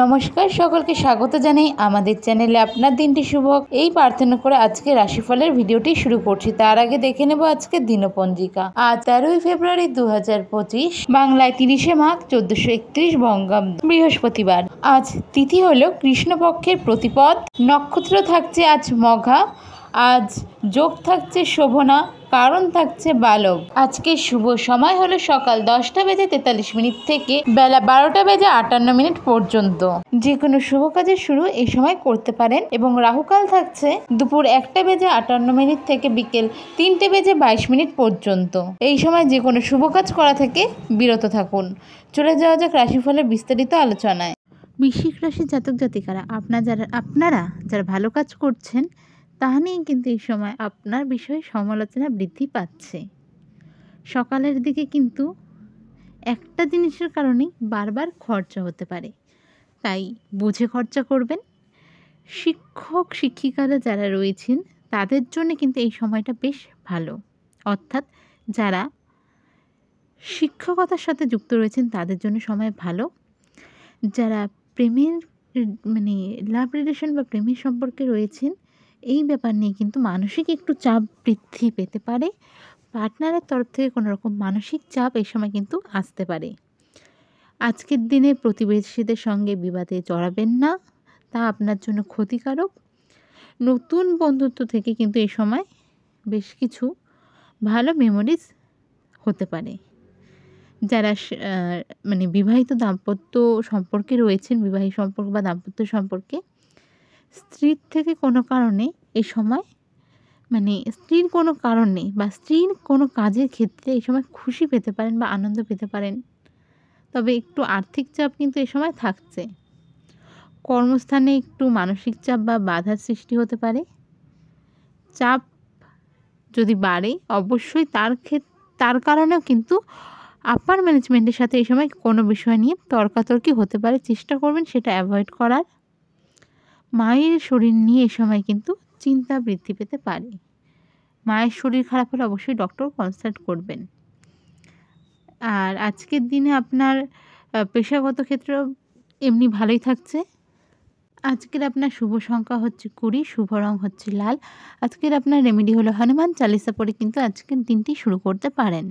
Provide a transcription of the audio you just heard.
নমস্কার, সকলকে স্বাগত জানাই আমাদের চ্যানেলে। আপনার দিনটি শুভ হোক এই প্রার্থনা করে আজকে রাশিফলের ভিডিওটি শুরু করছি। তার আগে দেখে নেব আজকে দিনপঞ্জিকা। আজ 13ই ফেব্রুয়ারি 2025, বাংলায় 30শে মাঘ 1431 বঙ্গাব্দ, বৃহস্পতিবার। আজ তিথি হলো কৃষ্ণপক্ষের প্রতিপদ, নক্ষত্র থাকছে আজ মঘা, আজ যোগ থাকছে শোভনা, কারণ থাকছে বালক। আজকে শুভ সময় হলো সকাল 10:43 থেকে বেলা 12:58 পর্যন্ত। যে কোনো শুভ কাজের শুরু এই সময় করতে পারেন এবং রাহুকাল থাকছে দুপুর 1:58 থেকে বিকেল 3:22 পর্যন্ত। এই সময় যে কোনো শুভ কাজ করা থেকে বিরত থাকুন। চলে যাওয়া যাক রাশিফলের বিস্তারিত আলোচনায়। বৃশ্চিক রাশির জাতক জাতিকারা, আপনারা যারা ভালো কাজ করছেন তা নিয়ে কিন্তু এই সময় আপনার বিষয়ে সমালোচনা বৃদ্ধি পাচ্ছে। সকালের দিকে কিন্তু একটা জিনিসের কারণেই বারবার খরচা হতে পারে, তাই বুঝে খরচা করবেন। শিক্ষক শিক্ষিকারা যারা রয়েছেন তাদের জন্য কিন্তু এই সময়টা বেশ ভালো, অর্থাৎ যারা শিক্ষকতার সাথে যুক্ত রয়েছেন তাদের জন্য সময় ভালো। যারা প্রেমের লাভ রিলেশন বা প্রেমের সম্পর্কে রয়েছেন এই ব্যাপার নিয়ে কিন্তু মানসিক একটু চাপ বৃদ্ধি পেতে পারে। পার্টনারের তরফ থেকে কোনো রকম মানসিক চাপ এই সময় কিন্তু আসতে পারে। আজকের দিনে প্রতিবেশীদের সঙ্গে বিবাদে জড়াবেন না, তা আপনার জন্য ক্ষতিকারক। নতুন বন্ধুত্ব থেকে কিন্তু এই সময় বেশ কিছু ভালো মেমোরিজ হতে পারে। যারা বিবাহিত দাম্পত্য সম্পর্কে রয়েছেন, বিবাহিত সম্পর্ক বা দাম্পত্য সম্পর্কে স্ত্রীর থেকে কোনো কারণে এই সময় স্ত্রীর কোনো কারণে বা স্ত্রীর কোনো কাজের ক্ষেত্রে এই সময় খুশি পেতে পারেন বা আনন্দ পেতে পারেন। তবে একটু আর্থিক চাপ কিন্তু এই সময় থাকছে। কর্মস্থানে একটু মানসিক চাপ বা বাধার সৃষ্টি হতে পারে। চাপ যদি বাড়ে অবশ্যই তার কারণেও কিন্তু আপার ম্যানেজমেন্টের সাথে এই সময় কোনো বিষয় নিয়ে তর্কাতর্কি হতে পারে। চেষ্টা করবেন সেটা অ্যাভয়েড করার। মায়ের শরীর নিয়ে এই সময় কিন্তু চিন্তা বৃদ্ধি পেতে পারে। মায়ের শরীর খারাপ হলে অবশ্যই ডক্টর কনসাল্ট করবেন। আর আজকের দিনে আপনার পেশাগত ক্ষেত্র এমনি ভালোই থাকছে। আজকের আপনার শুভ সংখ্যা হচ্ছে 20, শুভ রং হচ্ছে লাল। আজকের আপনার রেমেডি হলো হনুমান চালিসা পড়ে কিন্তু আজকের দিনটি শুরু করতে পারেন।